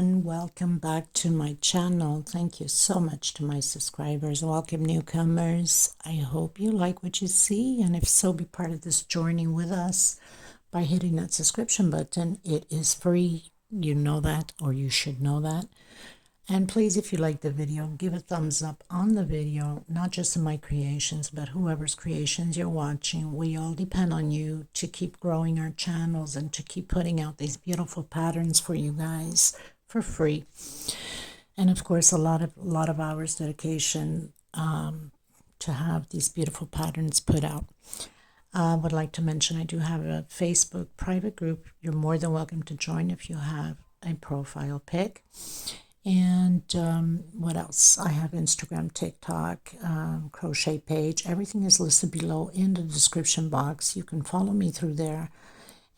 everyone, welcome back to my channel. Thank you so much to my subscribers. Welcome newcomers. I hope you like what you see, and if so, be part of this journey with us by hitting that subscription button. It is free, you know that, or you should know that. And please, if you like the video, give a thumbs up on the video, not just in my creations, but whoever's creations you're watching. We all depend on you to keep growing our channels and to keep putting out these beautiful patterns for you guys for free. And of course, a lot of hours dedication to have these beautiful patterns put out. I would like to mention I do have a Facebook private group. You're more than welcome to join if you have a profile pic. And what else? I have Instagram, TikTok, crochet page. Everything is listed below in the description box. You can follow me through there.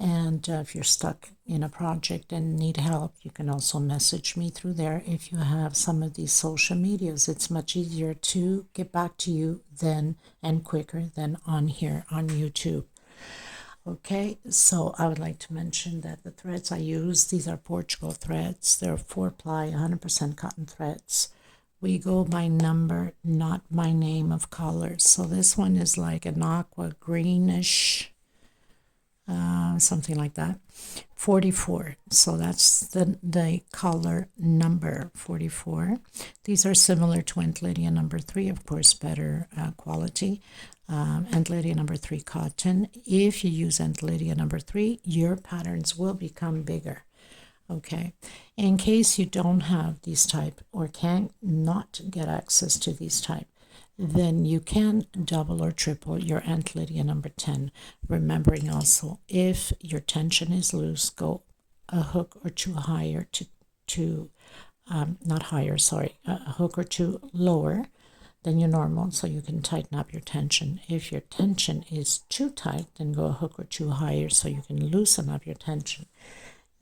And if you're stuck in a project and need help, you can also message me through there. If you have some of these social medias, it's much easier to get back to you then and quicker than on here on YouTube. Okay, so I would like to mention that the threads I use, these are Portugal threads. They're 4-ply, 100% cotton threads. We go by number, not by name of colors. So this one is like an aqua greenish, something like that. 44. So that's the color number 44. These are similar to Aunt Lydia number 3, of course, better quality. Aunt Lydia number 3 cotton. If you use Aunt Lydia number 3, your patterns will become bigger. Okay, in case you don't have these type or can't not get access to these type, then you can double or triple your Aunt Lydia number 10. Remembering also, if your tension is loose, go a hook or two higher not higher, sorry, a hook or two lower than your normal, so you can tighten up your tension. If your tension is too tight, then go a hook or two higher so you can loosen up your tension.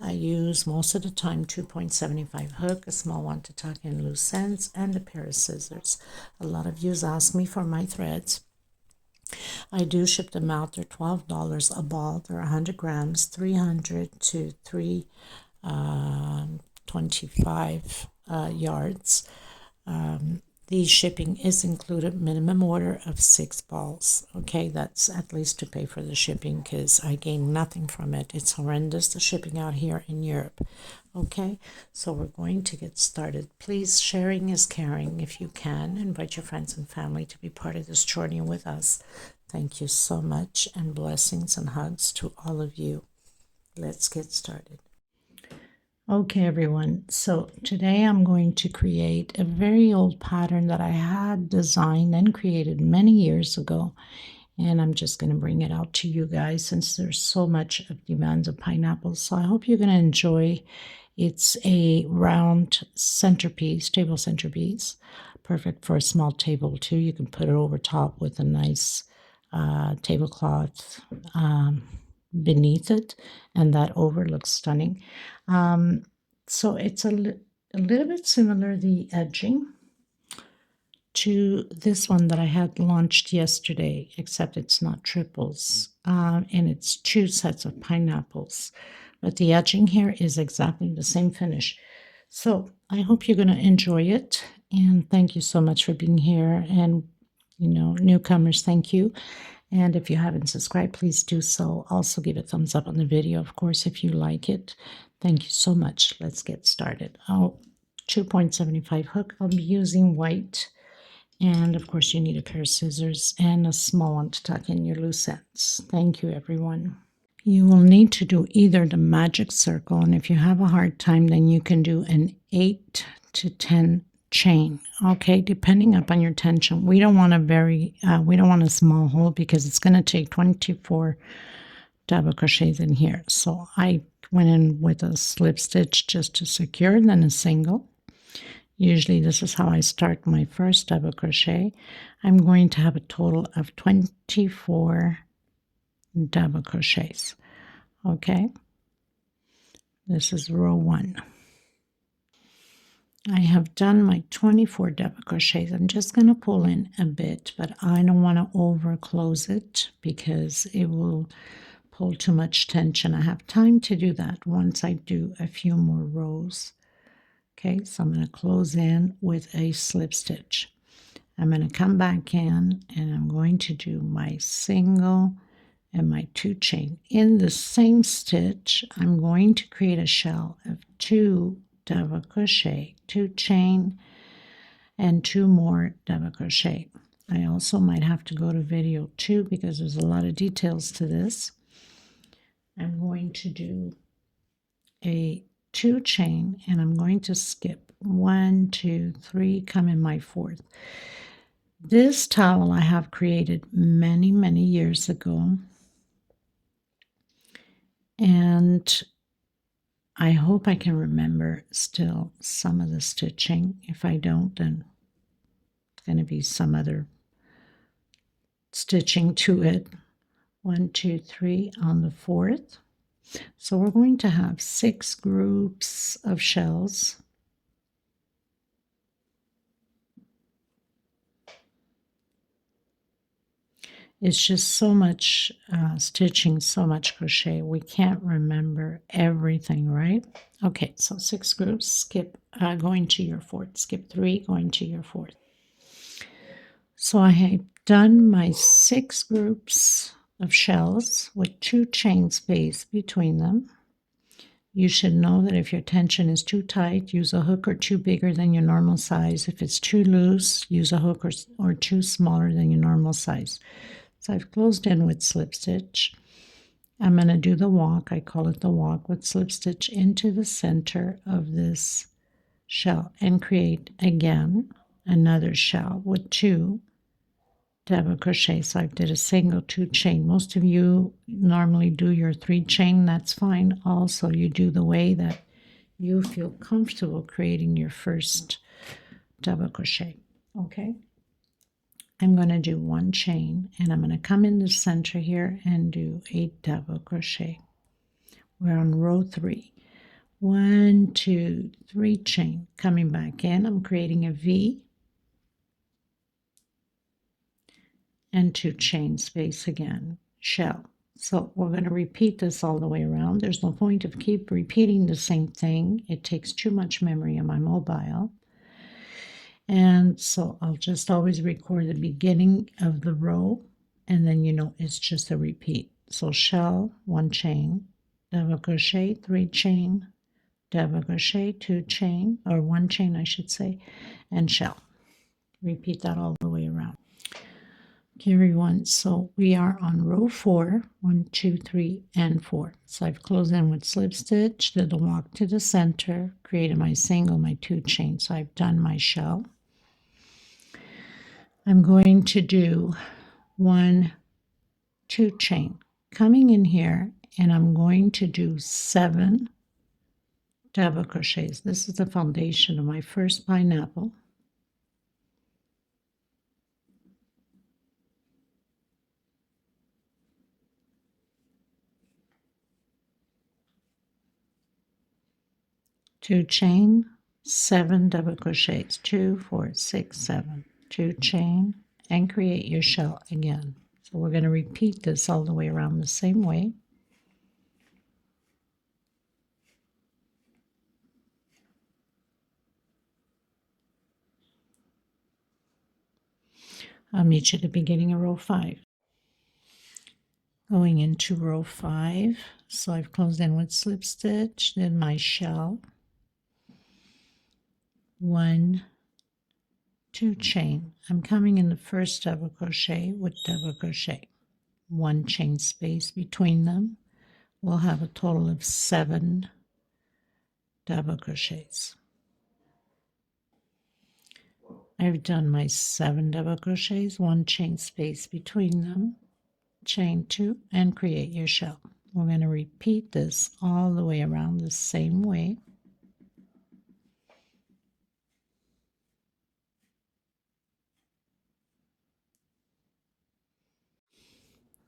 I use most of the time 2.75 hook, a small one to tuck in loose ends, and a pair of scissors. A lot of you ask me for my threads. I do ship them out. They're $12 a ball. They're 100 grams, 300 to 325 yards. The shipping is included, minimum order of 6 balls. Okay, that's at least to pay for the shipping because I gain nothing from it. It's horrendous, the shipping out here in Europe. Okay, so we're going to get started. Please, sharing is caring. If you can, invite your friends and family to be part of this journey with us. Thank you so much, and blessings and hugs to all of you. Let's get started. Okay, everyone, so today I'm going to create a very old pattern that I had designed and created many years ago, and I'm just going to bring it out to you guys since there's so much of demands of pineapples. So I hope you're going to enjoy. It's a round centerpiece, table centerpiece, perfect for a small table too. You can put it over top with a nice tablecloth beneath it, and that over looks stunning. So it's a little bit similar, the edging, to this one that I had launched yesterday, except it's not triples, and it's 2 sets of pineapples, but the edging here is exactly the same finish. So I hope you're going to enjoy it, and thank you so much for being here, and newcomers, thank you. And if you haven't subscribed, please do so. Also give a thumbs up on the video, of course, if you like it. Thank you so much. Let's get started. 2.75 hook. I'll be using white. And of course, you need a pair of scissors and a small one to tuck in your loose ends. Thank you, everyone. You will need to do either the magic circle, and if you have a hard time, then you can do an 8 to 10 chain, okay, depending upon your tension. We don't want a small hole because it's going to take 24 double crochets in here. So I went in with a slip stitch just to secure, then a single. Usually this is how I start my first double crochet. I'm going to have a total of 24 double crochets. Okay, this is row 1. I have done my 24 double crochets. I'm just going to pull in a bit, but I don't want to over close it because it will pull too much tension. I have time to do that once I do a few more rows Okay, so I'm going to close in with a slip stitch. I'm going to come back in and I'm going to do my single and my 2 chain. In the same stitch, I'm going to create a shell of 2 double crochet, 2 chain, and 2 more double crochet. I also might have to go to video 2 because there's a lot of details to this. I'm going to do a 2 chain and I'm going to skip 1, 2, 3, come in my 4th. This towel I have created many, many years ago, and I hope I can remember still some of the stitching. If I don't, then it's going to be some other stitching to it. 1, 2, 3 on the 4th. So we're going to have 6 groups of shells. It's just so much stitching, so much crochet. We can't remember everything, right? Okay, so 6 groups, skip going to your 4th. Skip 3, going to your 4th. So I have done my 6 groups of shells with 2 chain space between them. You should know that if your tension is too tight, use a hook or 2 bigger than your normal size. If it's too loose, use a hook or 2 smaller than your normal size. So I've closed in with slip stitch. I'm going to do the walk. I call it the walk with slip stitch into the center of this shell and create again another shell with 2 double crochet. So I did a single 2 chain. Most of you normally do your 3 chain. That's fine. Also, you do the way that you feel comfortable creating your first double crochet. Okay. I'm going to do 1 chain and I'm going to come in the center here and do a double crochet. We're on row 3. 1, 2, 3 chain. Coming back in, I'm creating a V and 2 chain space again, shell. So we're going to repeat this all the way around. There's no point of keep repeating the same thing. It takes too much memory on my mobile. And so I'll just always record the beginning of the row, and then you know it's just a repeat. So shell, 1 chain, double crochet, 3 chain, double crochet, 2 chain, or 1 chain I should say, and shell. Repeat that all the way around. Okay, everyone, so we are on row 4, 1, 2, 3, and 4. So I've closed in with slip stitch, did the walk to the center, created my single, my 2 chain. So I've done my shell. I'm going to do 1, 2 chain. Coming in here, and I'm going to do 7 double crochets. This is the foundation of my first pineapple. Two chain, 7 double crochets, 2, 4, 6, 7. 2 chain, and create your shell again. So we're going to repeat this all the way around the same way. I'll meet you at the beginning of row 5. Going into row 5, so I've closed in with slip stitch, then my shell, 1, 2 chain. I'm coming in the first double crochet with double crochet, 1 chain space between them. We'll have a total of 7 double crochets. I've done my 7 double crochets, 1 chain space between them, chain 2, and create your shell. We're going to repeat this all the way around the same way.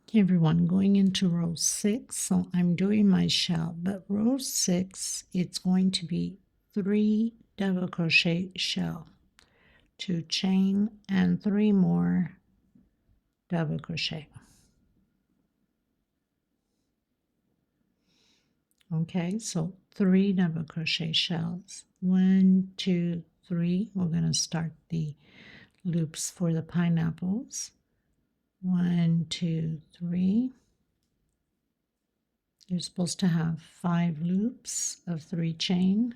Okay, everyone, going into row 6, so I'm doing my shell, but row 6, it's going to be 3 double crochet shell, 2 chain, and 3 more double crochet. Okay, so 3 double crochet shells. 1, 2, 3. We're going to start the loops for the pineapples. 1, 2, 3. You're supposed to have 5 loops of 3 chain.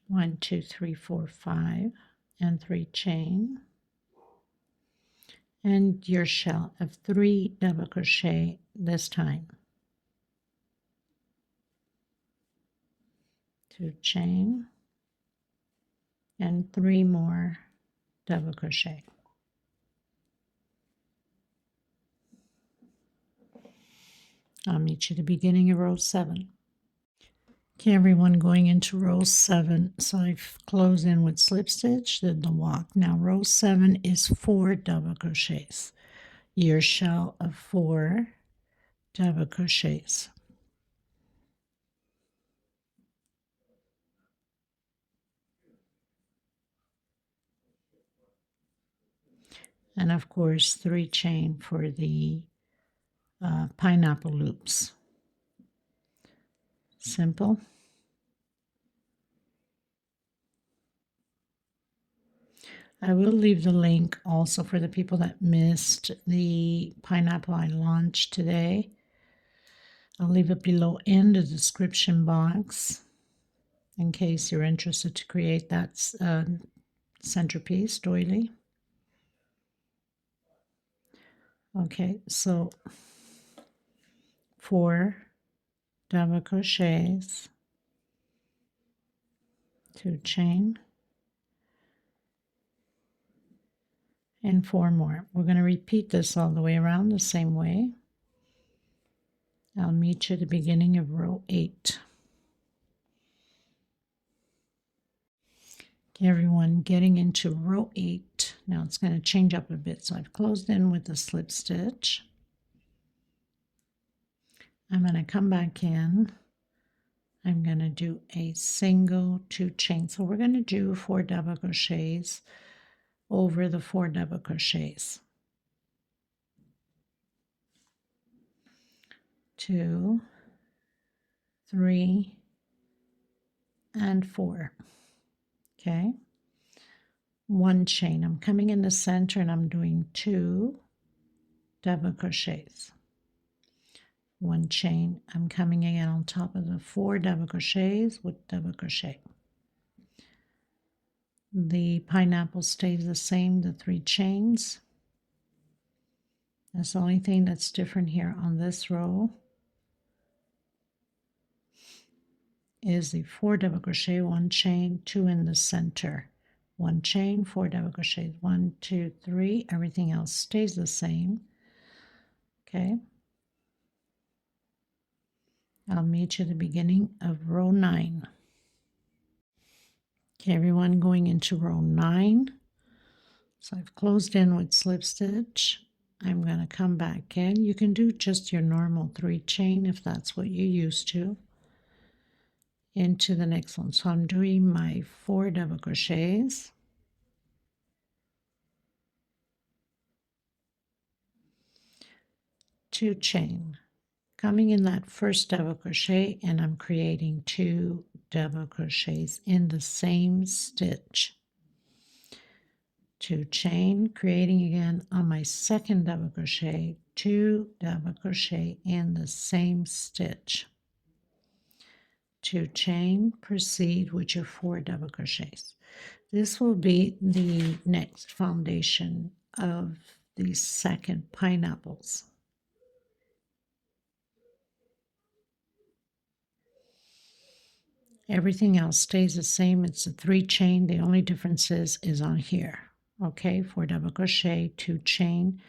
One, 2, 3, 4, 5, and 3 chain, and your shell of 3 double crochet this time. 2 chain, and 3 more double crochet. I'll meet you at the beginning of row 7. Okay, everyone, going into row 7. So I've closed in with slip stitch, did the walk. Now row 7 is 4 double crochets. Your shell of 4 double crochets. And of course 3 chain for the pineapple loops. Simple. I will leave the link also for the people that missed the pineapple I launched today. I'll leave it below in the description box in case you're interested to create that centerpiece, doily. Okay, so 4 double crochets, 2 chain, and 4 more. We're going to repeat this all the way around the same way. I'll meet you at the beginning of row 8. Okay, everyone, getting into row 8. Now it's going to change up a bit. So I've closed in with a slip stitch. I'm going to come back in. I'm going to do a single 2 chain. So we're going to do 4 double crochets over the 4 double crochets. 2, 3, and 4. Okay, 1 chain. I'm coming in the center and I'm doing 2 double crochets. 1 chain. I'm coming again on top of the 4 double crochets with double crochet. The pineapple stays the same, the 3 chains. That's the only thing that's different here on this row is the 4 double crochet, 1 chain, 2 in the center. 1 chain, 4 double crochets, 1, 2, 3. Everything else stays the same. Okay. I'll meet you at the beginning of row 9. Okay, everyone, going into row 9. So I've closed in with slip stitch. I'm going to come back in. You can do just your normal 3 chain if that's what you're used to. Into the next one. So I'm doing my 4 double crochets. Two chain. Coming in that first double crochet and I'm creating 2 double crochets in the same stitch. 2 chain, creating again on my second double crochet, 2 double crochet in the same stitch. 2 chain, proceed with your 4 double crochets. This will be the next foundation of the second pineapples. Everything else stays the same. It's a 3 chain. The only difference is on here. Okay, 4 double crochet, 2 chain,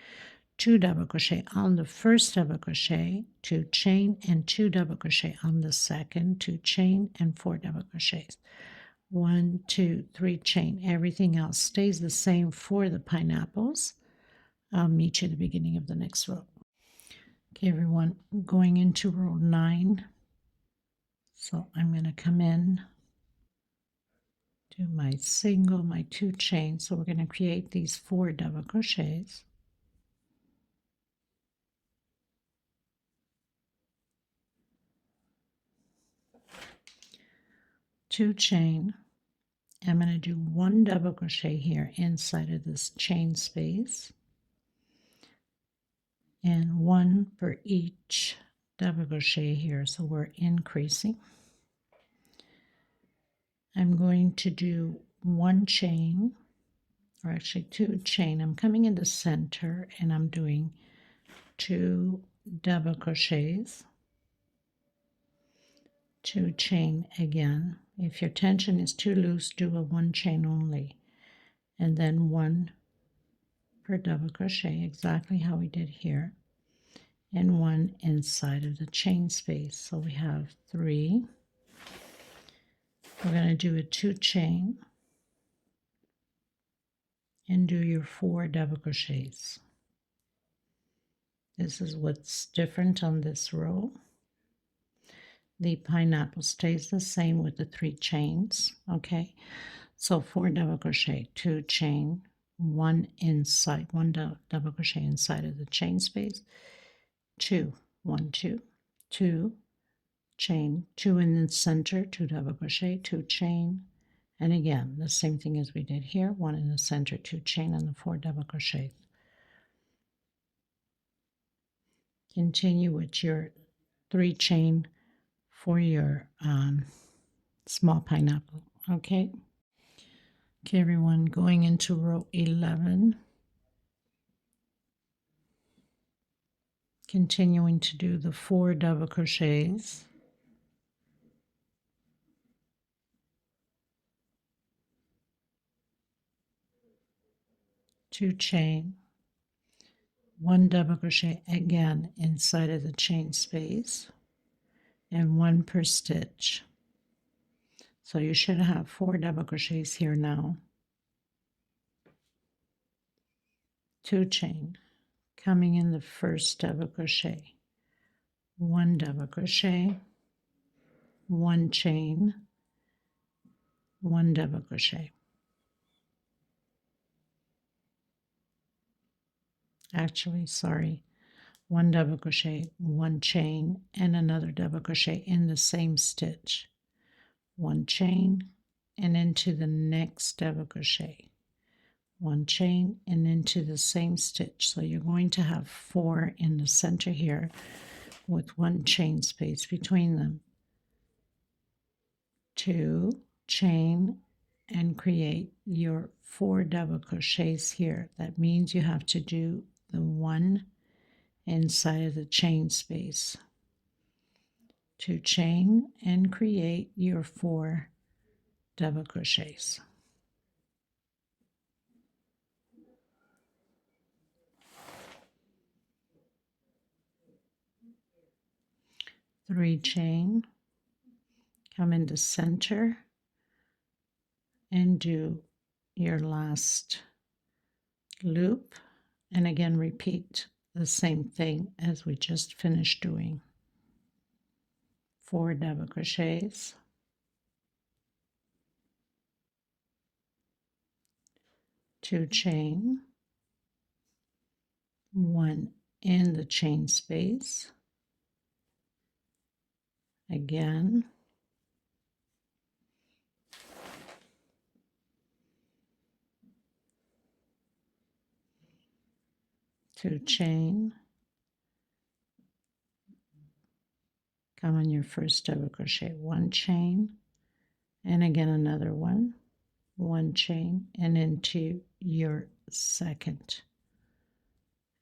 2 double crochet on the first double crochet, 2 chain, and 2 double crochet on the second, 2 chain, and 4 double crochets. 1, 2, 3 chain. Everything else stays the same for the pineapples. I'll meet you at the beginning of the next row. Okay, everyone, going into row 9. So I'm going to come in do my single, my 2 chains. So we're going to create these 4 double crochets. Two chain. I'm going to do 1 double crochet here inside of this chain space, and 1 for each double crochet here, so we're increasing. I'm going to do 1 chain, or actually 2 chain. I'm coming in the center and I'm doing 2 double crochets, 2 chain again. If your tension is too loose, do a 1 chain only, and then 1 per double crochet, exactly how we did here, and 1 inside of the chain space. So we have 3. We're going to do a 2 chain and do your 4 double crochets. This is what's different on this row. The pineapple stays the same with the 3 chains, okay? So 4 double crochet, 2 chain, 1 inside, 1 double crochet inside of the chain space, 2, 1, 2, 2, chain, 2 in the center, 2 double crochet, 2 chain, and again, the same thing as we did here, 1 in the center, 2 chain, and the 4 double crochet. Continue with your 3 chain for your small pineapple, okay? Okay, everyone, going into row 11, continuing to do the 4 double crochets, 2 chain, 1 double crochet again inside of the chain space, and 1 per stitch. So you should have 4 double crochets here now. 2 chain, coming in the first double crochet, 1 double crochet, 1 chain, 1 double crochet. Actually, sorry, 1 double crochet, 1 chain, and another double crochet in the same stitch. 1 chain and into the next double crochet, 1 chain and into the same stitch. So you're going to have 4 in the center here with 1 chain space between them. 2 chain and create your 4 double crochets here. That means you have to do the 1 inside of the chain space. 2 chain and create your 4 double crochets. 3 chain, come into center and do your last loop, and again repeat the same thing as we just finished doing. 4 double crochets, 2 chain, 1 in the chain space, again, 2 chain, come on your first double crochet, 1 chain, and again another 1 chain, and into your second,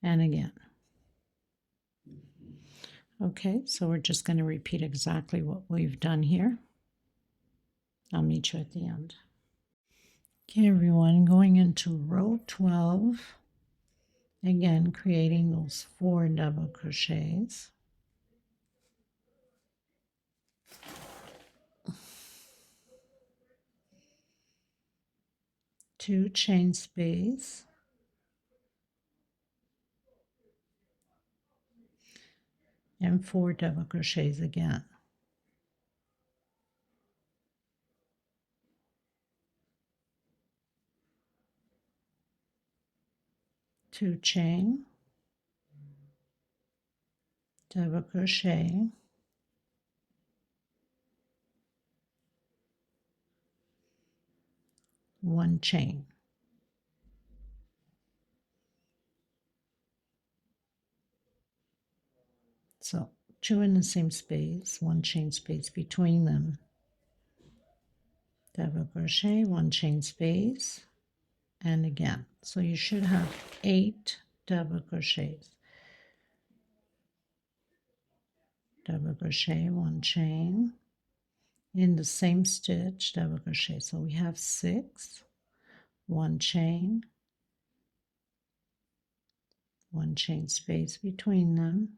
and again. Okay, so we're just going to repeat exactly what we've done here. I'll meet you at the end. Okay, everyone, going into row 12, again creating those 4 double crochets. Two chain space, and 4 double crochets again. 2 chain, double crochet, one chain. So 2 in the same space, one chain space between them, double crochet, one chain space, and again. So you should have 8 double crochets. Double crochet, one chain, in the same stitch, double crochet. So we have 6, one chain, one chain space between them,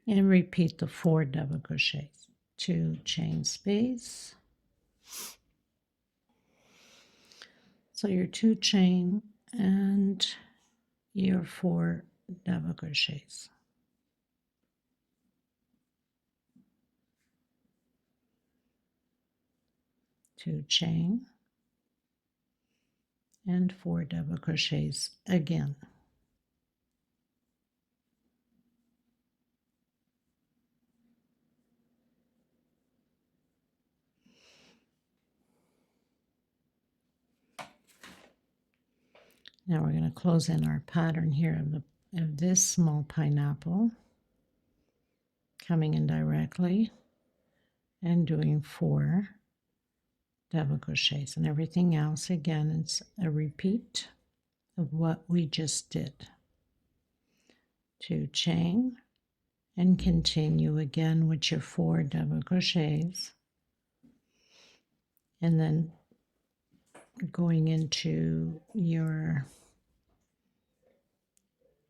and repeat the 4 double crochets. 2 chain space. So your 2 chain and your 4 double crochets. 2 chain and 4 double crochets again. Now we're going to close in our pattern here of this small pineapple, coming in directly and doing 4 double crochets, and everything else again is a repeat of what we just did. 2 chain and continue again with your 4 double crochets, and then going into your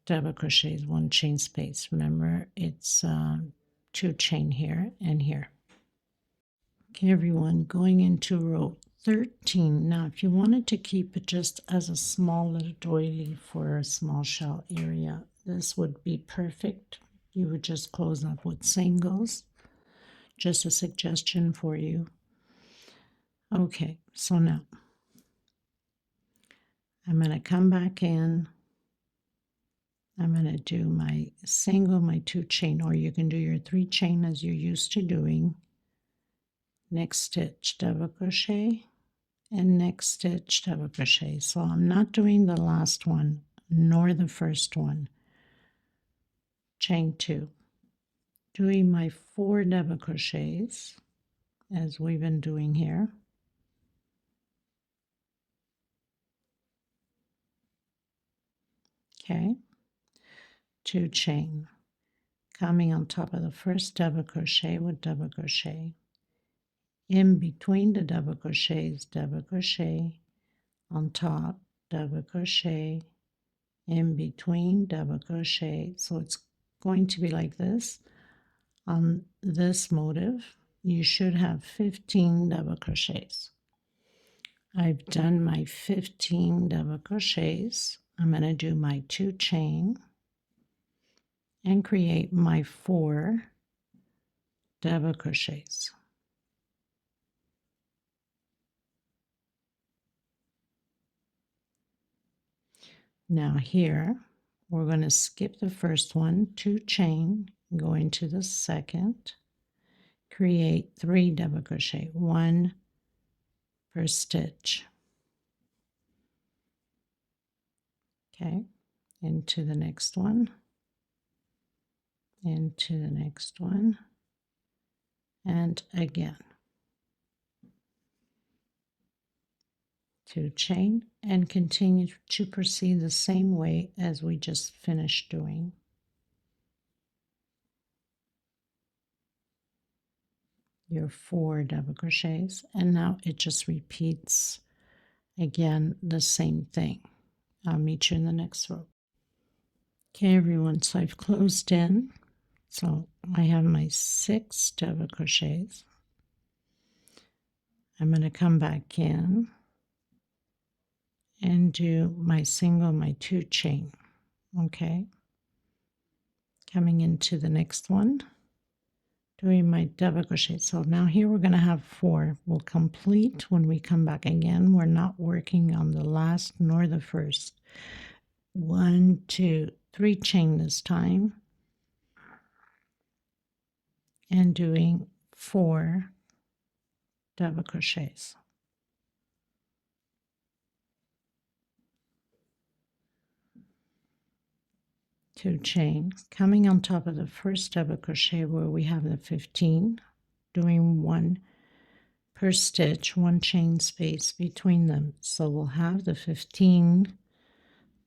double crochets, 1 chain space. Remember, it's 2 chain here and here. Okay, everyone, going into row 13. Now, if you wanted to keep it just as a small little doily for a small shell area, this would be perfect. You would just close up with singles. Just a suggestion for you. Okay, so now I'm going to come back in. I'm going to do my single, my 2 chain, or you can do your 3 chain as you're used to doing. Next stitch, double crochet, and next stitch, double crochet. So I'm not doing the last one nor the first one. Chain 2, doing my 4 double crochets as we've been doing here. Okay, 2 chain, coming on top of the first double crochet with double crochet. In between the double crochets, double crochet, on top, double crochet, in between, double crochet. So it's going to be like this. On this motif, you should have 15 double crochets. I've done my 15 double crochets. I'm going to do my 2 chain and create my 4 double crochets. Now here, we're going to skip the first one, 2 chain, go into the second, create 3 double crochet, 1 per stitch. Okay, into the next one, into the next one, and again. 2 chain and continue to proceed the same way as we just finished doing. Your 4 double crochets, and now it just repeats again the same thing. I'll meet you in the next row. Okay, everyone, so I've closed in. So I have my 6 double crochets. I'm going to come back in and do my single, my 2 chain. Okay, coming into the next one, doing my double crochet. So now here we're going to have 4. We'll complete when we come back again. We're not working on the last nor the first. 1, 2, 3 chain this time, and doing 4 double crochets. 2 chain, coming on top of the first double crochet where we have the 15, doing 1 per stitch, 1 chain space between them. So we'll have the 15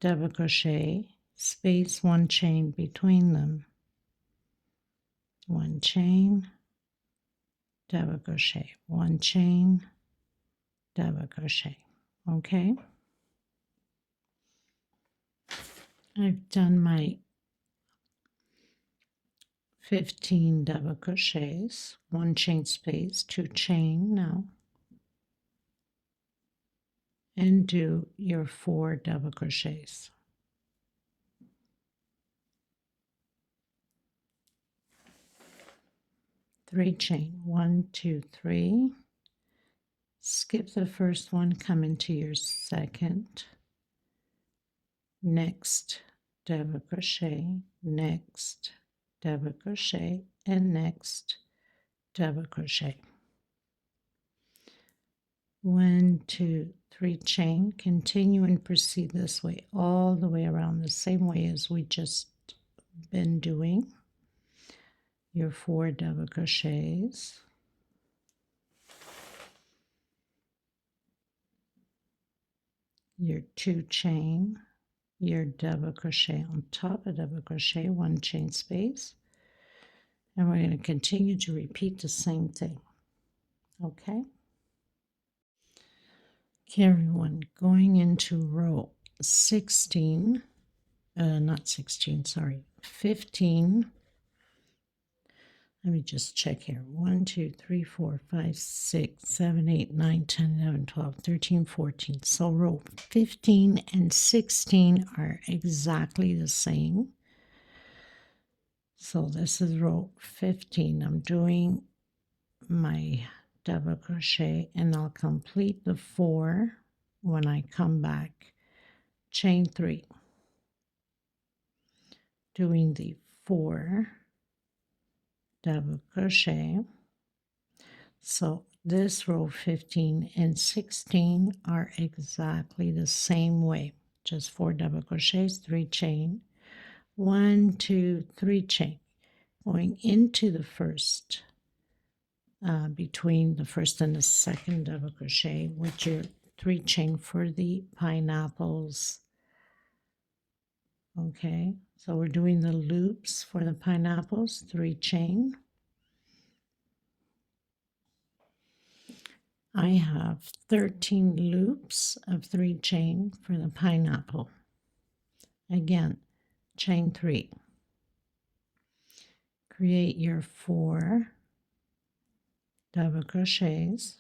double crochet, space 1 chain between them, 1 chain, double crochet, 1 chain, double crochet. Okay, I've done my 15 double crochets, 1 chain space, 2 chain now, and do your 4 double crochets. Three chain, 1, 2, 3. Skip the first one, come into your second, next double crochet, next double crochet, and next double crochet. 1, 2, 3 chain. Continue and proceed this way all the way around, the same way as we just been doing. Your 4 double crochets, your 2 chain, your double crochet on top of double crochet, 1 chain space, and we're going to continue to repeat the same thing. Okay, everyone, going into row 16, not 16, sorry, 15. Let me just check here. 1, 2, 3, 4, 5, 6, 7, 8, 9, 10, 11, 12, 13, 14. So row 15 and 16 are exactly the same. So this is row 15. I'm doing my double crochet and I'll complete the 4 when I come back. Chain 3. Doing the 4 double crochet. So this row 15 and 16 are exactly the same way, just 4 double crochets, 3 chain, 1, 2, 3 chain, going into the first, between the first and the second double crochet with your 3 chain for the pineapples. Okay, so we're doing the loops for the pineapples, 3 chain. I have 13 loops of 3 chain for the pineapple. Again, chain 3. Create your 4 double crochets.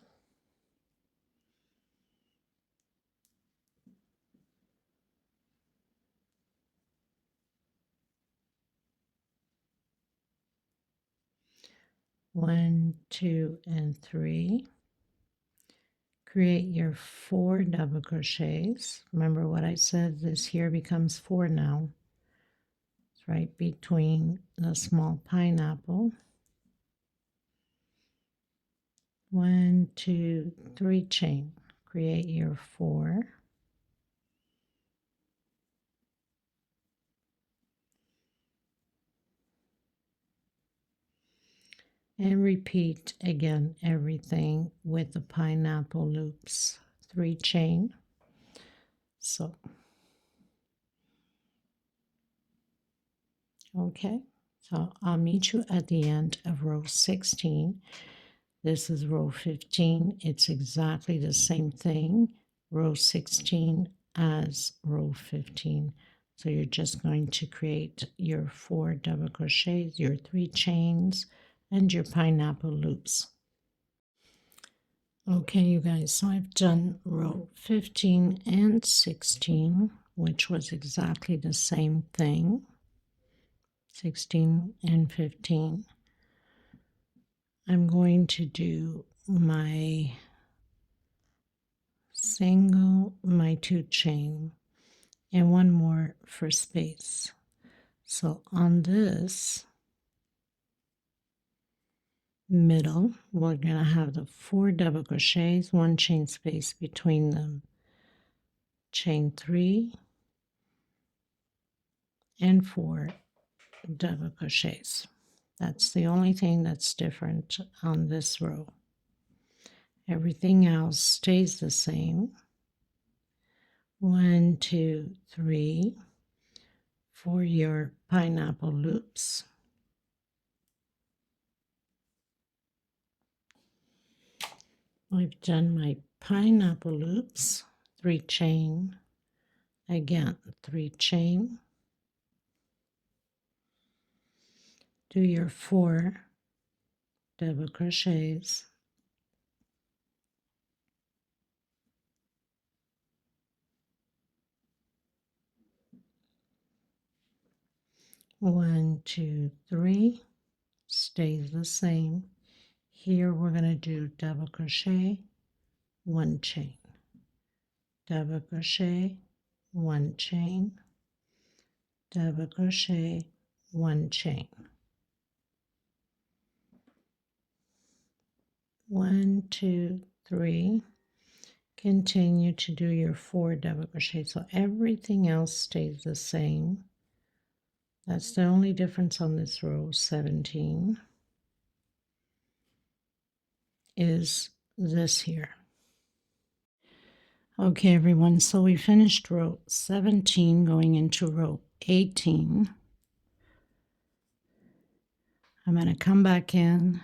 One, 2, and 3. Create your 4 double crochets. Remember what I said, this here becomes 4 now. It's right between the small pineapple. 1, 2, 3 chain. Create your 4. And repeat again everything with the pineapple loops. 3 chain. So, okay, so I'll meet you at the end of row 16. This is row 15. It's exactly the same thing, row 16 as row 15. So you're just going to create your 4 double crochets, your 3 chains, and your pineapple loops. Okay, you guys, so I've done row 15 and 16, which was exactly the same thing, 16 and 15. I'm going to do my single, my 2 chain. and one more for space. So on this middle, we're going to have the 4 double crochets, 1 chain space between them, chain 3 and 4 double crochets. That's the only thing that's different on this row. Everything else stays the same. 1, 2, 3 for your pineapple loops. I've done my pineapple loops, 3 chain, again 3 chain, do your 4 double crochets, one, two, three, stays the same. Here we're going to do double crochet, 1 chain, double crochet, 1 chain, double crochet, 1 chain. 1, 2, 3. Continue to do your 4 double crochets. So everything else stays the same. That's the only difference on this row 17 is this here. Okay, everyone, so we finished row 17 going into row 18. I'm going to come back in,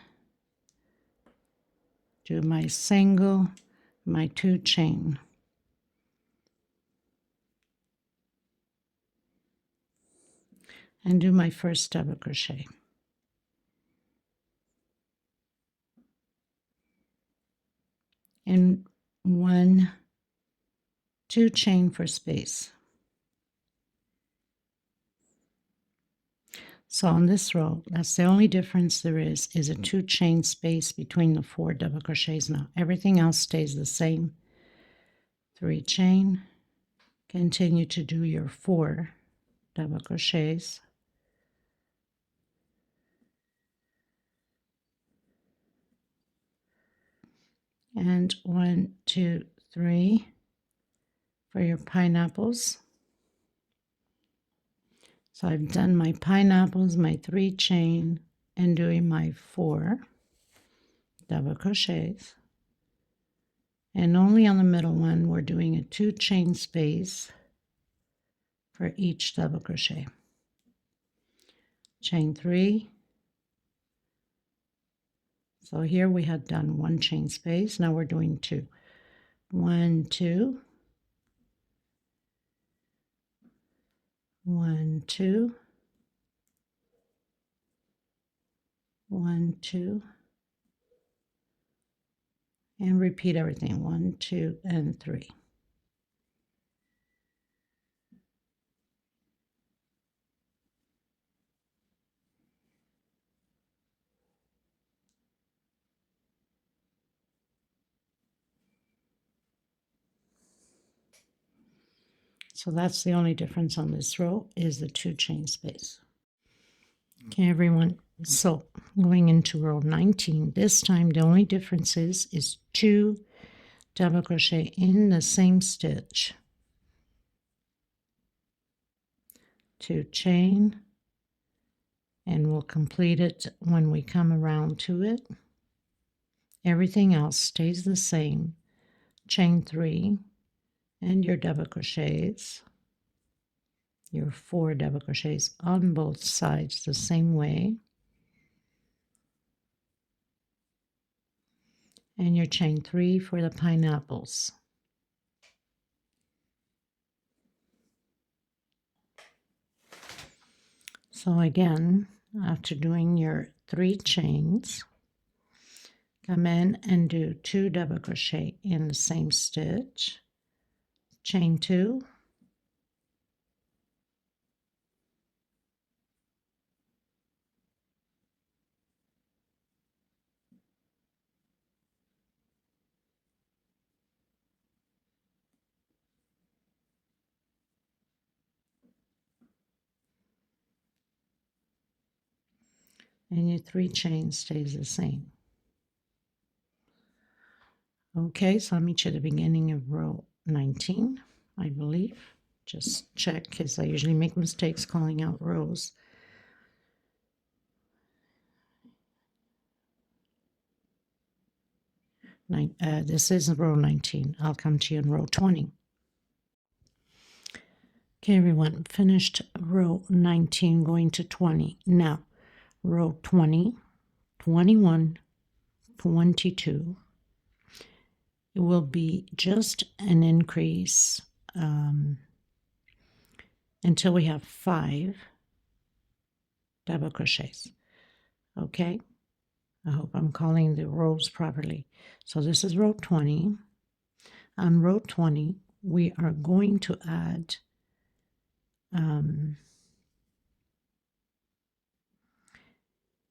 do my single, my 2 chain. And do my first double crochet. And 1, 2 chain for space. So on this row, that's the only difference there is a 2 chain space between the 4 double crochets. Now everything else stays the same. 3 chain, continue to do your 4 double crochets. And 1, 2, 3 for your pineapples. So I've done my pineapples, my 3 chain, and doing my 4 double crochets. And only on the middle one, we're doing a 2 chain space for each double crochet. Chain 3. So here we had done 1 chain space. Now we're doing 2. 1, 2. 1, 2. 1, 2. And repeat everything. 1, 2, and 3. So that's the only difference on this row is the 2 chain space. Okay, everyone. So going into row 19, this time the only difference is 2 double crochet in the same stitch. 2 chain, and we'll complete it when we come around to it. Everything else stays the same. Chain 3 and your double crochets, your 4 double crochets on both sides the same way, and your chain 3 for the pineapples. So again, after doing your 3 chains, come in and do 2 double crochet in the same stitch, chain 2, and your 3 chains stays the same. Okay, so I'll meet you at the beginning of row 19, I believe. Just check, because I usually make mistakes calling out rows. This is row 19. I'll come to you in row 20. Okay, everyone, finished row 19, going to 20. Now, row 20, 21, 22. It will be just an increase until we have 5 double crochets. Okay, I hope I'm calling the rows properly. So this is row 20. On row 20, we are going to add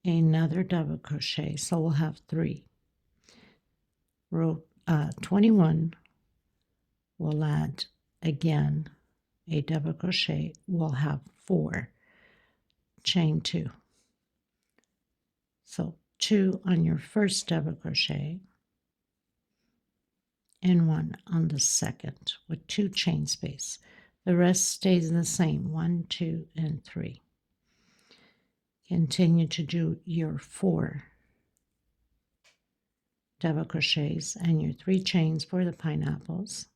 another double crochet, so we'll have 3. Row 21, we'll add again a double crochet. We'll have 4, chain 2. So 2 on your first double crochet and 1 on the second with 2 chain space. The rest stays the same, 1, 2, and 3. Continue to do your 4 double crochets and your 3 chains for the pineapples.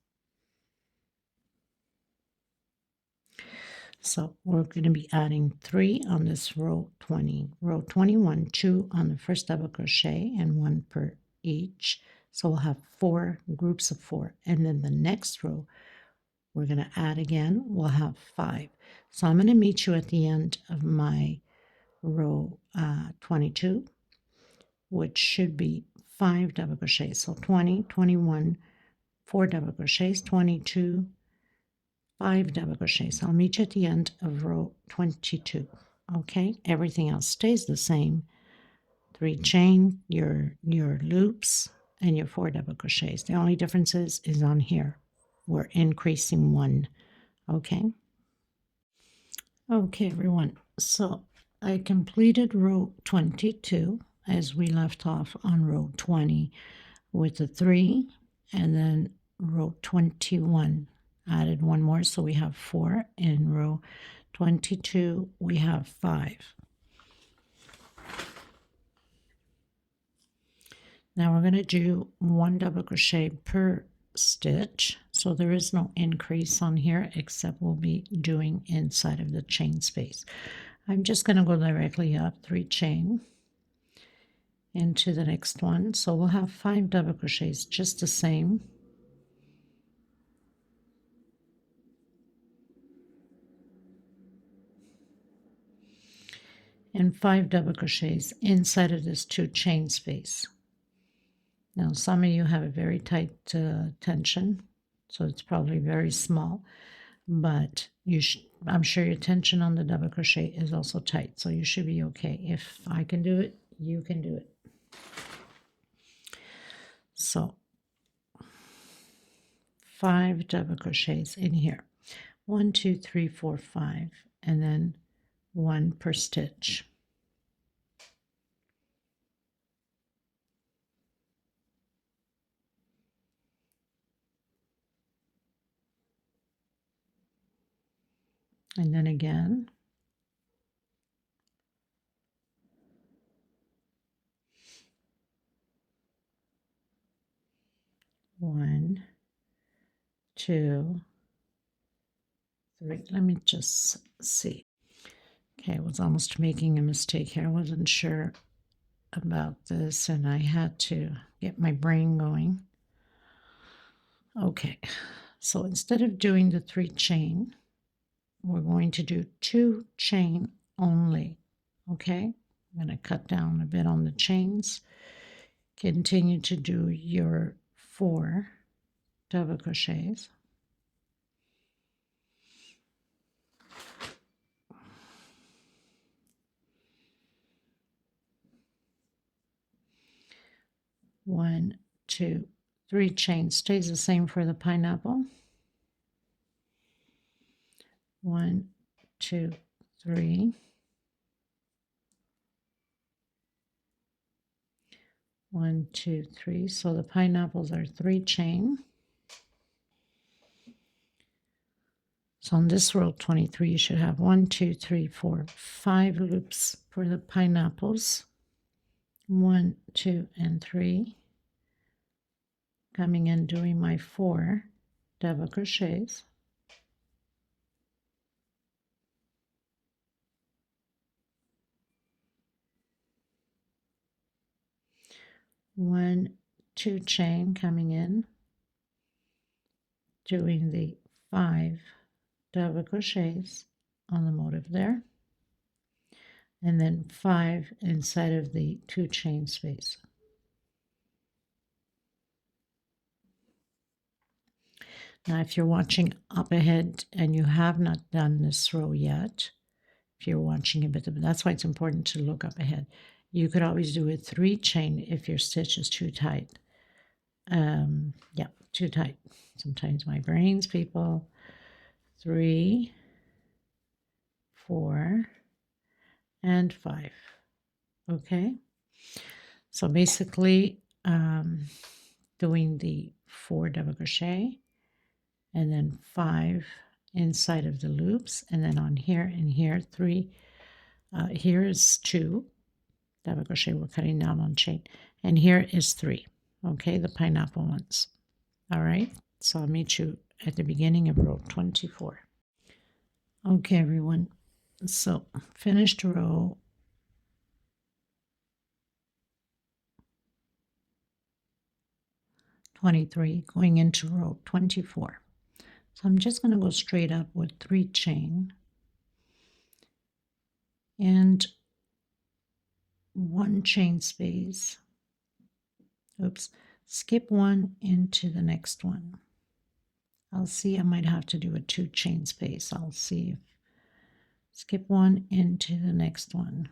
So we're going to be adding 3 on this row 20. Row 21, 2 on the first double crochet and 1 per each. So we'll have 4 groups of 4. And then the next row, we're going to add again. We'll have 5. So I'm going to meet you at the end of my row 22, which should be 5 double crochets. So 20, 21, 4 double crochets, 22, 5 double crochets. I'll meet you at the end of row 22. Okay, everything else stays the same. 3 chain, your loops, and your 4 double crochets. The only difference is on here. We're increasing 1. Okay. Okay, everyone. So I completed row 22 as we left off on row 20 with the 3, and then row 21 added 1 more, so we have 4. In row 22 we have 5. Now we're going to do 1 double crochet per stitch, so there is no increase on here except we'll be doing inside of the chain space. I'm just going to go directly up 3 chain into the next one, so we'll have 5 double crochets just the same. And 5 double crochets inside of this 2 chain space. Now some of you have a very tight tension, so it's probably very small, but I'm sure your tension on the double crochet is also tight, so you should be okay. If I can do it, you can do it. So 5 double crochets in here. 1, 2, 3, 4, 5, and then 1 per stitch. And then again. One, 2, 3. Let me just see. Okay, I was almost making a mistake here. I wasn't sure about this, and I had to get my brain going. Okay, so instead of doing the 3 chain, we're going to do 2 chain only. Okay, I'm going to cut down a bit on the chains. Continue to do your 4 double crochets. One, 2, 3 chains. Stays the same for the pineapple. 1, 2, 3. 1, 2, 3. So the pineapples are 3 chain. So on this row 23, you should have 1, 2, 3, 4, 5 loops for the pineapples. 1, 2, and 3. Coming in, doing my 4 double crochets. One, 2 chain coming in, doing the 5 double crochets on the motif there, and then 5 inside of the 2 chain space. Now, if you're watching up ahead and you have not done this row yet, if you're watching a bit, that's why it's important to look up ahead. You could always do a 3 chain if your stitch is too tight. Yeah, too tight. Sometimes my brains, people. 3, 4, and 5. Okay, so basically doing the 4 double crochet and then 5 inside of the loops, and then on here and here 3. Here is 2 double crochet, we're cutting down on chain, and here is 3. Okay, the pineapple ones. All right, so I'll meet you at the beginning of row 24. Okay, everyone, so finished row 23, going into row 24. So I'm just going to go straight up with 3 chain and 1 chain space. Oops, skip 1 into the next one. I'll see, I might have to do a 2 chain space. I'll see if skip 1 into the next one.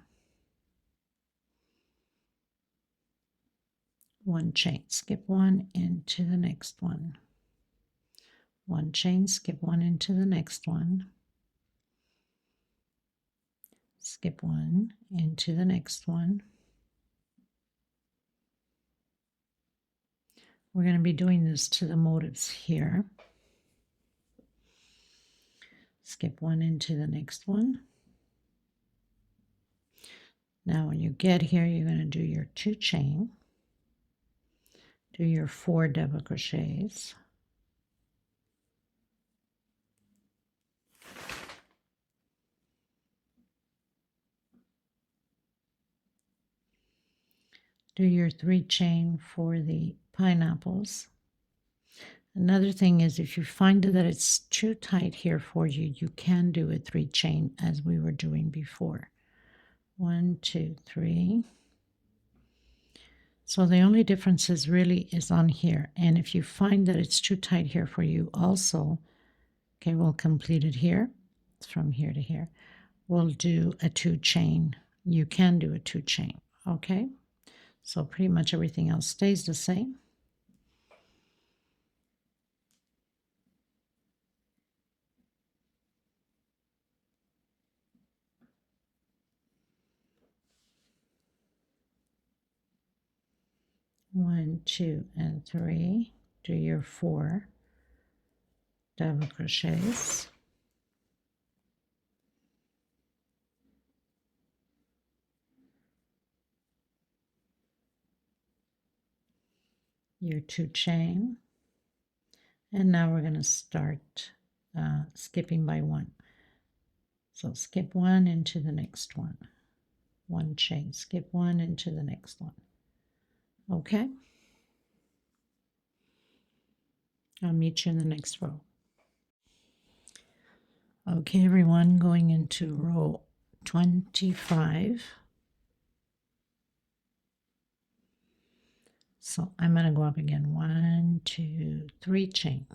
1 chain, skip 1 into the next one. 1 chain, skip 1 into the next one. Skip 1 into the next one. We're going to be doing this to the motifs here. Skip 1 into the next one. Now when you get here, you're going to do your 2 chain, do your 4 double crochets, do your 3 chain for the pineapples. Another thing is, if you find that it's too tight here for you, you can do a 3 chain as we were doing before. 1, 2, 3. So the only difference is really is on here. And if you find that it's too tight here for you also, okay, we'll complete it here. It's from here to here. We'll do a 2 chain. You can do a 2 chain, okay? So pretty much everything else stays the same. One, 2, and 3. Do your 4 double crochets. Your 2 chain, and now we're going to start skipping by 1. So skip 1 into the next one, 1 chain, skip 1 into the next one. Okay, I'll meet you in the next row. Okay, everyone, going into row 25. So I'm going to go up again, 1, 2, 3 chain.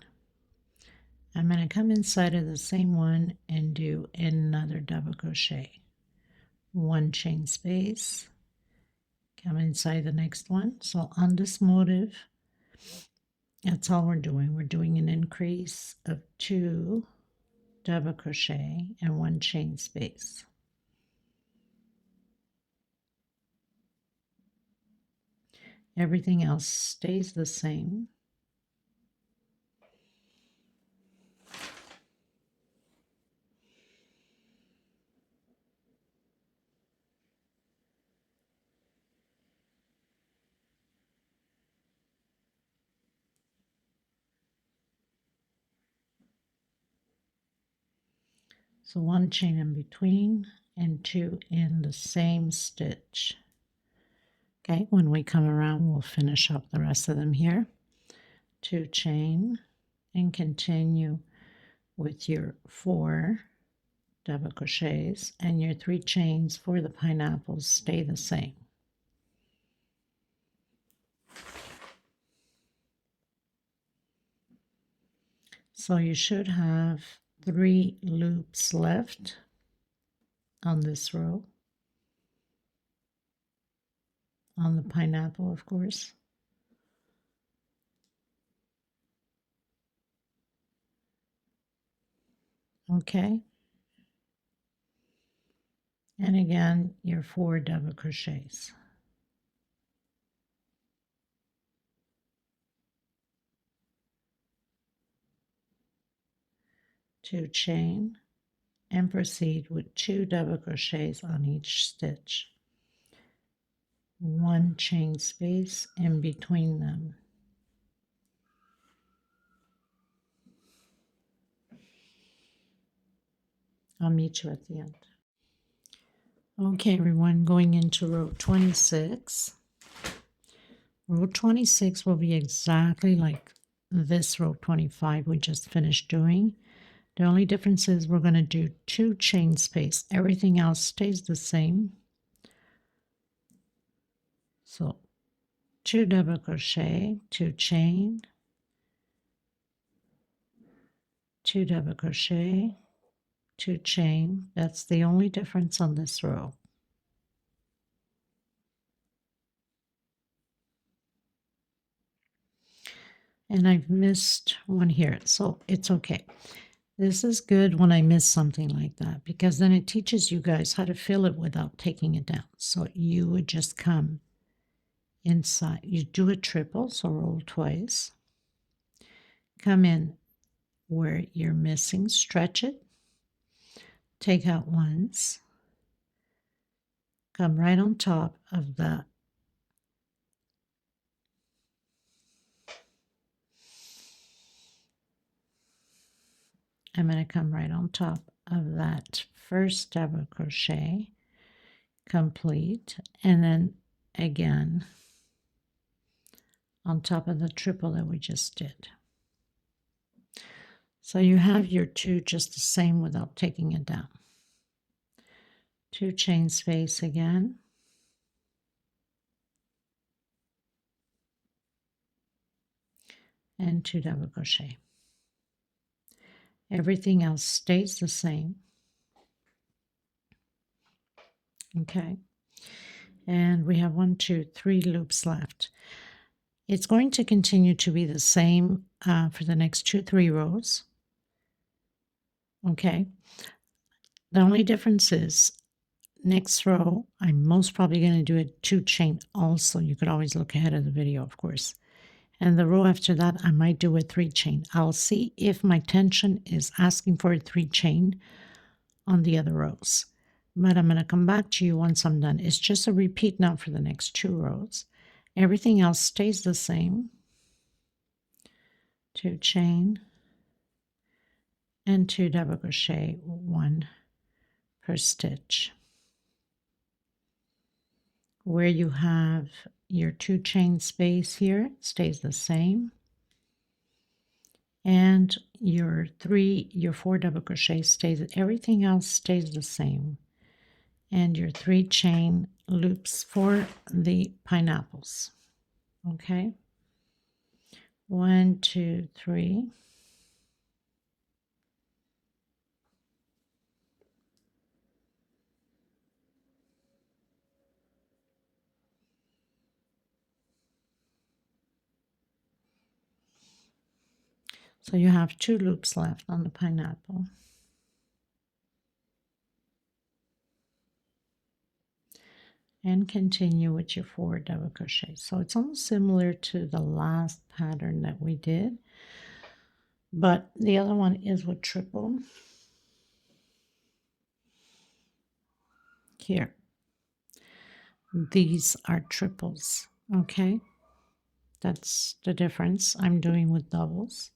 I'm going to come inside of the same one and do another double crochet. 1 chain space, come inside the next one. So on this motif, that's all we're doing. We're doing an increase of 2 double crochet and 1 chain space. Everything else stays the same. So 1 chain in between and 2 in the same stitch. Okay, when we come around, we'll finish up the rest of them here. 2 chain and continue with your 4 double crochets, and your 3 chains for the pineapples stay the same. So you should have 3 loops left on this row, on the pineapple, of course. Okay. And again, your 4 double crochets. Two chain and proceed with 2 double crochets on each stitch. 1 chain space in between them. I'll meet you at the end. Okay, everyone, going into row 26. Row 26 will be exactly like this row 25 we just finished doing. The only difference is we're going to do 2 chain space. Everything else stays the same. So 2 double crochet, 2 chain, 2 double crochet, 2 chain. That's the only difference on this row. And I've missed one here, so it's okay. This is good when I miss something like that, because then it teaches you guys how to fill it without taking it down. So you would just come inside. You do a triple, so roll twice. Come in where you're missing, stretch it, take out once, come right on top of the I'm going to come right on top of that first double crochet, complete, and then again on top of the triple that we just did. So you have your 2 just the same without taking it down. 2 chain space again. And 2 double crochet. Everything else stays the same. Okay. And we have 1, 2, 3 loops left. It's going to continue to be the same for the next 2, 3 rows. Okay. The only difference is next row, I'm most probably going to do a 2 chain also. You could always look ahead of the video, of course. And the row after that, I might do a 3 chain. I'll see if my tension is asking for a 3 chain on the other rows. But I'm going to come back to you once I'm done. It's just a repeat now for the next 2 rows. Everything else stays the same. 2 chain and 2 double crochet, 1 per stitch. Where you have your 2 chain space here stays the same, and your 4 double crochet stays, everything else stays the same, and your 3 chain loops for the pineapples. Okay, 1, 2, 3. So you have 2 loops left on the pineapple. and continue with your 4 double crochets. So it's almost similar to the last pattern that we did, but the other one is with triple. Here, these are triples, okay? That's the difference I'm doing with doubles.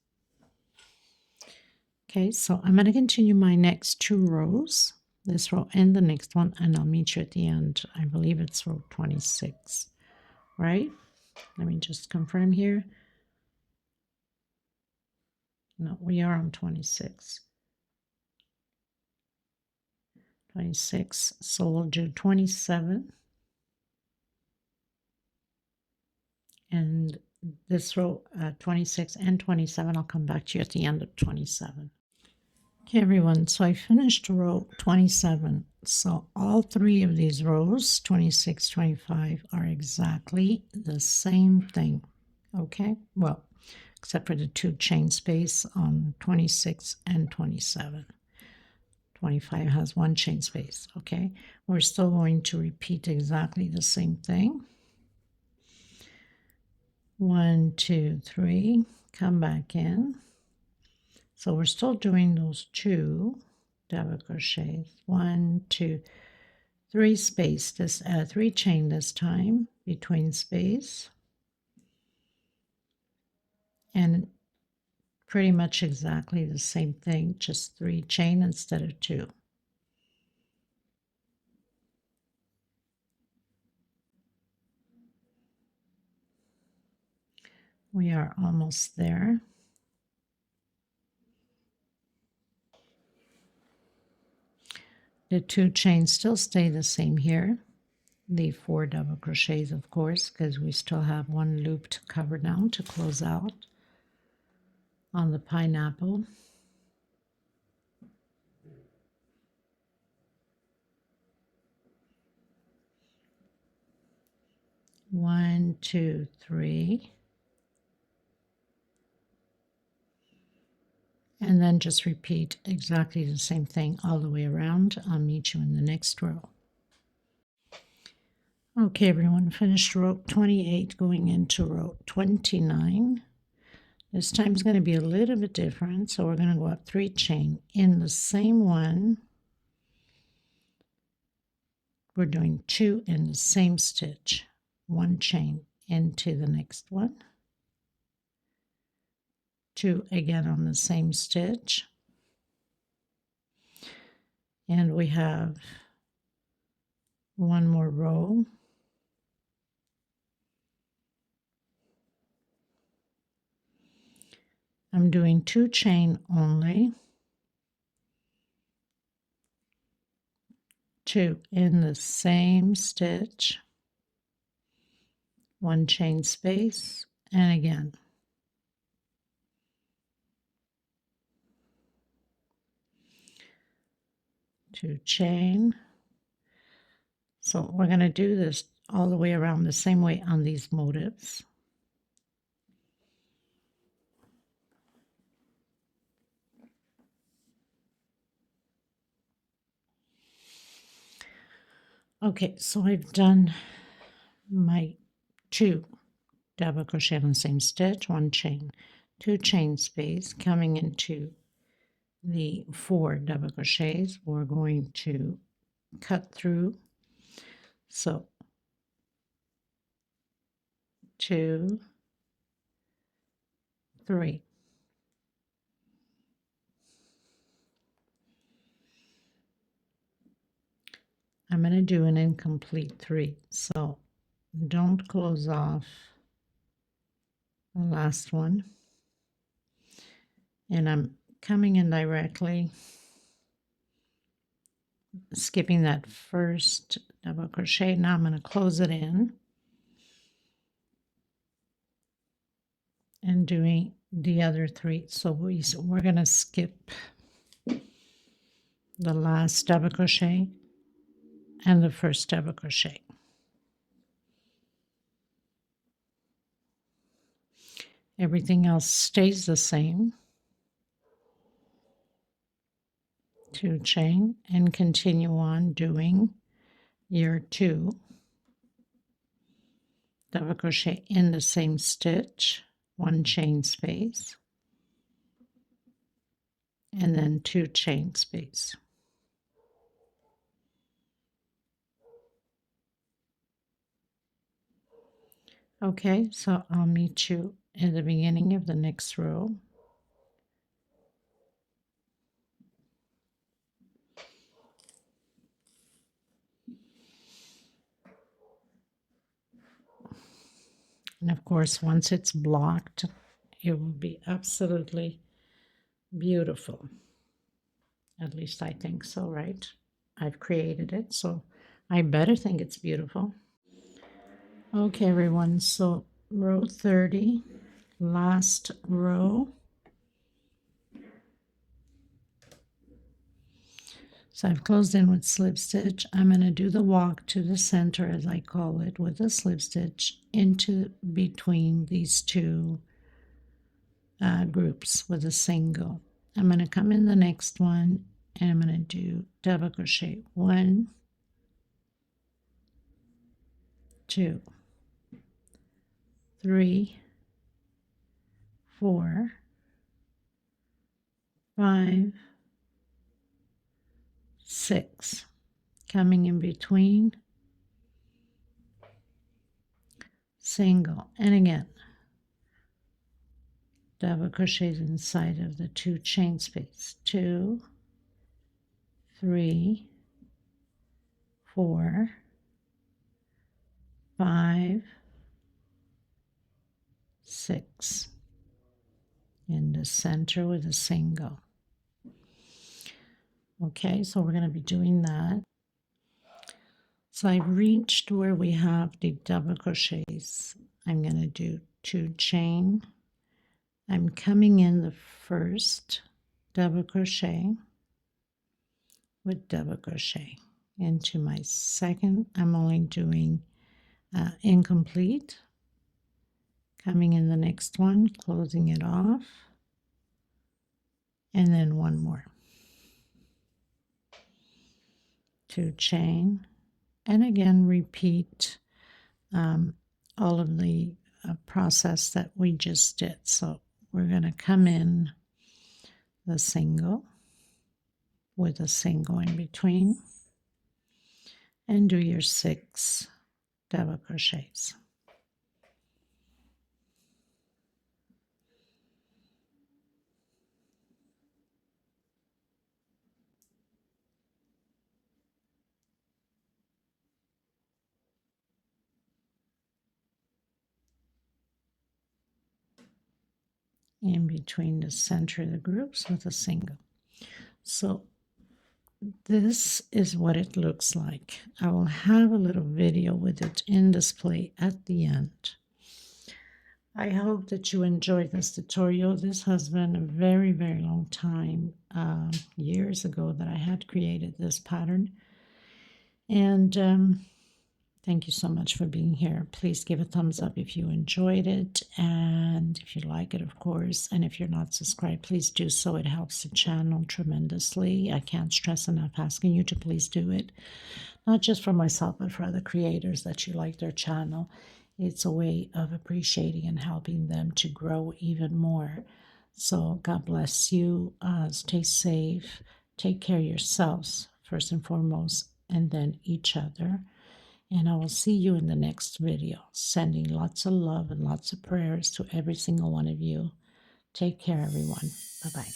Okay, so I'm going to continue my next 2 rows, this row and the next one, and I'll meet you at the end. I believe it's row 26, right? Let me just confirm here. No, we are on 26. 26, so we'll do 27. And this row, 26 and 27, I'll come back to you at the end of 27. Okay, everyone, so I finished row 27. So all 3 of these rows, 26, 25, are exactly the same thing, okay? Well, except for the 2 chain space on 26 and 27. 25 has 1 chain space, okay? We're still going to repeat exactly the same thing. 1, 2, 3, come back in. So we're still doing those 2 double crochets. 1, 2, 3 space this 3 chain this time between space, and pretty much exactly the same thing, just 3 chain instead of 2. We are almost there. The 2 chains still stay the same here. The 4 double crochets, of course, because we still have 1 loop to cover now to close out on the pineapple. One, 2, 3. And then just repeat exactly the same thing all the way around. I'll meet you in the next row. Okay, everyone, finished row 28, going into row 29. This time is going to be a little bit different, so we're going to go up 3 chain in the same one. We're doing 2 in the same stitch, 1 chain into the next one, 2 again on the same stitch, and we have 1 more row. I'm doing 2 chain only, 2 in the same stitch, 1 chain space, and again 2 chain. So we're going to do this all the way around the same way on these motifs. Okay, so I've done my 2 double crochet in the same stitch, 1 chain, 2 chain space, coming into the 4 double crochets. We're going to cut through. So 2, 3. I'm going to do an incomplete 3, so don't close off the last one. And I'm coming in directly, skipping that first double crochet. Now I'm going to close it in and doing the other 3. So we're going to skip the last double crochet and the first double crochet. Everything else stays the same. 2 chain and continue on doing your 2 double crochet in the same stitch, 1 chain space, and then 2 chain space. Okay, so I'll meet you at the beginning of the next row. And of course, once it's blocked, it will be absolutely beautiful. At least I think so, right? I've created it, so I better think it's beautiful. Okay, everyone, so row 30, last row. So I've closed in with slip stitch. I'm going to do the walk to the center, as I call it, with a slip stitch into between these two groups with a single. I'm going to come in the next one and I'm going to do double crochet 1, 2, 3, 4, 5, 6, coming in between, single, and again double crochets inside of the 2 chain space, 2, 3, 4, 5, 6 in the center with a single. Okay, so we're going to be doing that. So I've reached where we have the double crochets. I'm going to do 2 chain. I'm coming in the first double crochet with double crochet into my second. I'm only doing incomplete, coming in the next one, closing it off, and then 1 more, 2 chain, and again repeat all of the process that we just did. So we're going to come in the single with a single in between and do your 6 double crochets. In between the center of the groups with a single. So this is what it looks like. I will have a little video with it in display at the end. I hope that you enjoyed this tutorial. This has been a very, very long time, years ago, that I had created this pattern. And thank you so much for being here. Please give a thumbs up if you enjoyed it, and if you like it, of course. And if you're not subscribed, please do so. It helps the channel tremendously. I can't stress enough asking you to please do it, not just for myself, but for other creators that you like their channel. It's a way of appreciating and helping them to grow even more. So God bless you. Stay safe. Take care of yourselves, first and foremost, and then each other. And I will see you in the next video. Sending lots of love and lots of prayers to every single one of you. Take care, everyone. Bye-bye.